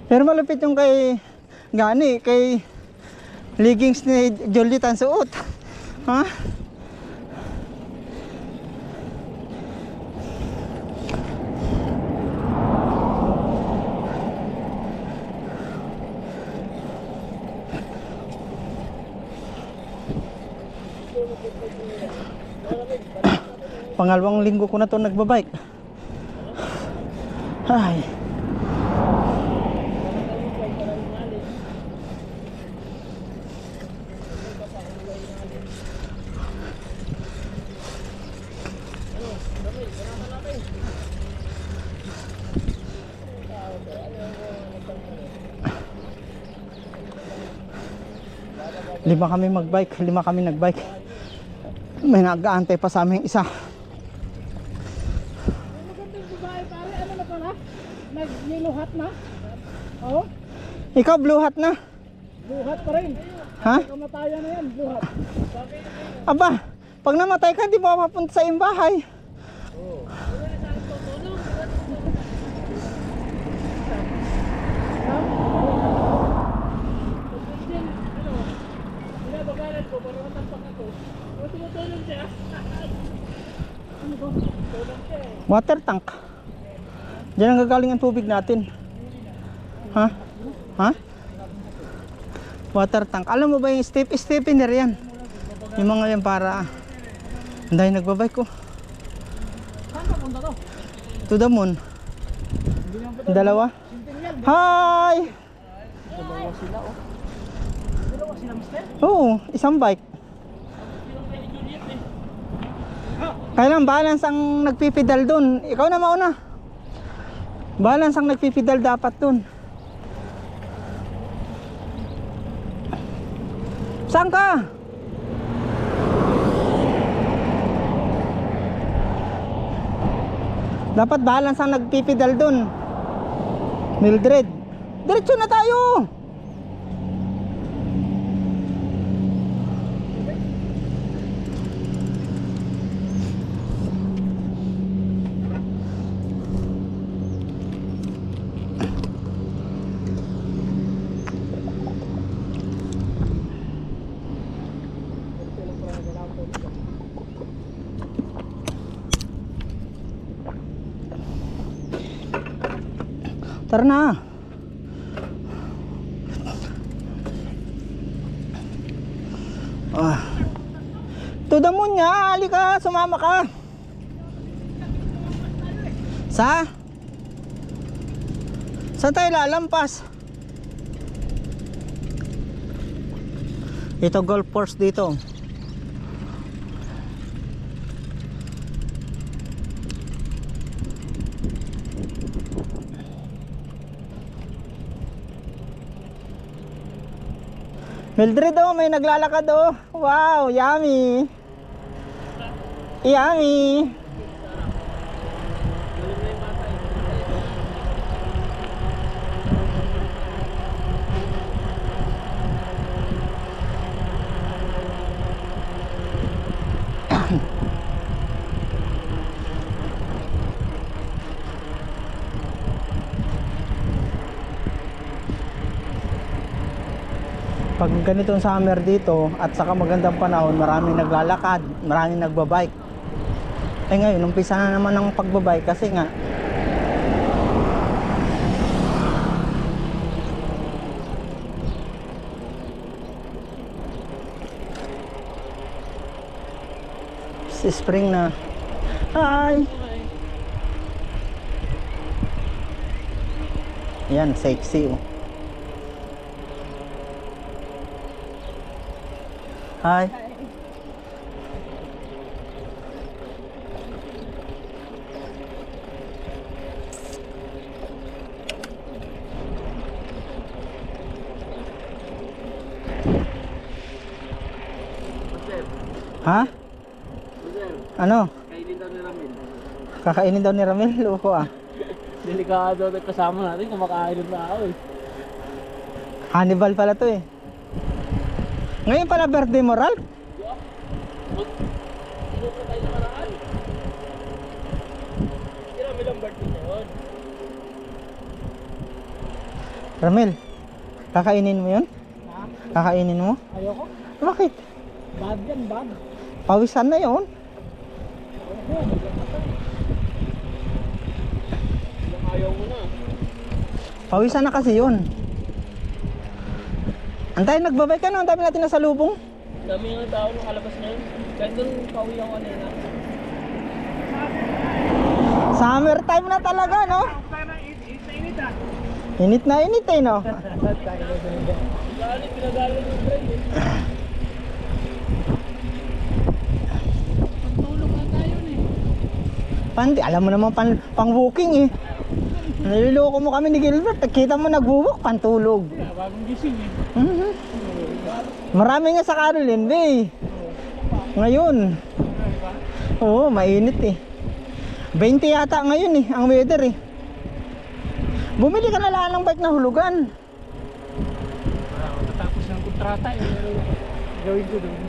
Pero malupit yung kay Gani, kay leggings ni Joliet ang suot. Ha? Pangalawang linggo ko na to nagbabike. Ay. Lima kami nagbike. May nag-aantay pa sa aming isa. Nag-yellow hat na? Oo? Ikaw blue hat na? Blue hat pa rin. Ha? Kamatayan na yan, blue hat. Aba, pag namatay ka, di mo mapunta sa iyong bahay. Oo. Water tank. Diyan ang gagaling ang tubig natin. Ha? Ha? Water tank. Alam mo ba yung stepper yan? Yung mga yan para ang dahil nagbabike ko. Saan ka punta to? To the moon. Dalawa. Hi! Dalawa sila oh. Dalawa sila mister? Oo, isang bike. Kailan balance ang nagpipidal dun? Ikaw na mauna. Balance ang nagpipidal dapat dun. Saan ka? Dapat balance ang nagpipidal dun. Mildred, diretso na tayo. Tara na. To the moon nga, halika, sumama ka. Saan tayo lalampas? Ito golf course dito. Mildred oh, may naglalakad oh. Wow, yummy. Yummy. Pag ganitong summer dito at saka magandang panahon, maraming naglalakad, maraming nagbabike. Eh ngayon, umpisa na naman ang pagbabike kasi nga spring na. Hi! Yan, sexy oh. Hi. Ha? Ano? Kainin daw ni Ramil. Kakainin daw ni Ramil? Loko ah. Delikado na kasama natin, kumakain ng tao eh. Hannibal pala to eh. Ngayon pala birthday mo, Ralph? Sino pa tayo nakaraan? Sino may lambert din yun? Ramel, kakainin mo yun? Ha? Kakainin mo? Ayoko. Bakit? Bad yan, bad. Pawisan na yun. Oo, ayaw mo na. Pawisan na kasi yun. Antayin, nagbabay ka na. Antayin natin nasa lubong. Dami nga tao nung kalabas ngayon. Kahit doon pauwi ako kanina. Summer time na talaga, no? Init na init eh, no? Galit, pinagalit yung friend eh. Pagtulog na tayo eh. Pandi, alam mo naman pang-booking eh. Nililoko mo kami ni Gilbert. Kita mo nagbubook, pantulog. Bagong gising eh. Marami nga sa Caroline Bay. Ngayon. Oo, mainit eh. 20 yata ngayon eh, ang weather eh. Bumili ka na lang ng bike na hulugan. Tapos ng kontrata eh. Gawin ko doon.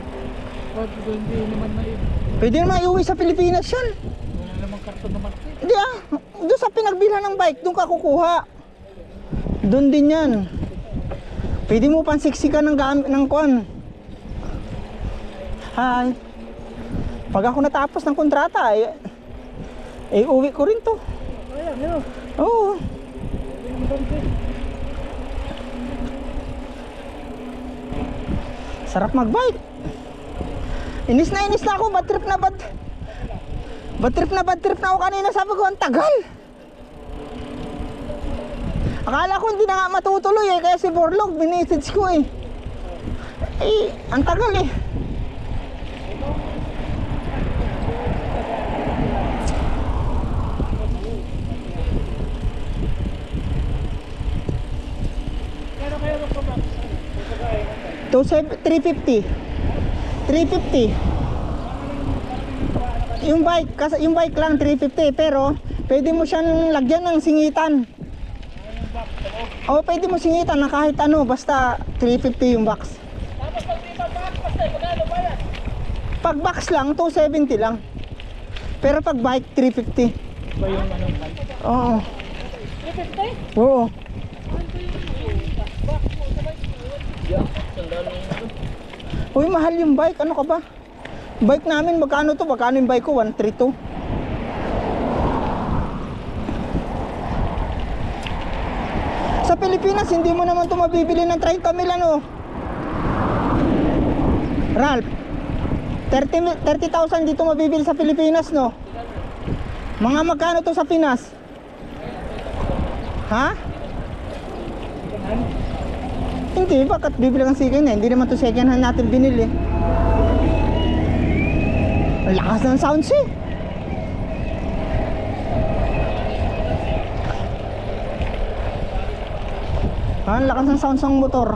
Pag doon di naman na yun. Pwede naman iuwi sa Pilipinas yan. Wala namang karton naman. Hindi ah, doon sa pinagbilhan ng bike, doon ka kukuha. Doon din yan. Pwede mo pang siksikan ng kuan. Hi. Pag ako natapos ng kontrata, uwi ko rin to. Ayan, yun. Oo. Sarap magbike. Inis na ako, bad trip na ako kanina. Sabi ko, ang tagal. Akala ko hindi na nga matutuloy eh, kaya si Borlog binisage ko eh. Ang tagal eh. Kaya kaya magpabak? 350. 350. Yung bike lang 350, pero pwede mo siyang lagyan ng singitan. O pwede mo singitan na kahit ano, basta 350 yung box. Tapos pag di pa box, basta magkano ba yan? Pag box lang 270 lang. Pero pag bike 350. Ba yung ano? Oo. 350? Oo. Yeah, sandal lang ito. Uy, mahal yung bike. Ano ka ba? Bike namin magkano to? Magkano yung bike ko? 132. Sa Pilipinas, hindi mo naman ito mabibili ng 30 mil ano? Ralph, 30,000 dito mabibili sa Pilipinas, no? Mga magkano to sa Pinas? Ha? Hindi, bakit bibili kang second hand? Hindi naman to second hand natin binili. Ang lakas ng sounds eh. Ang lakas ng sounds ng motor.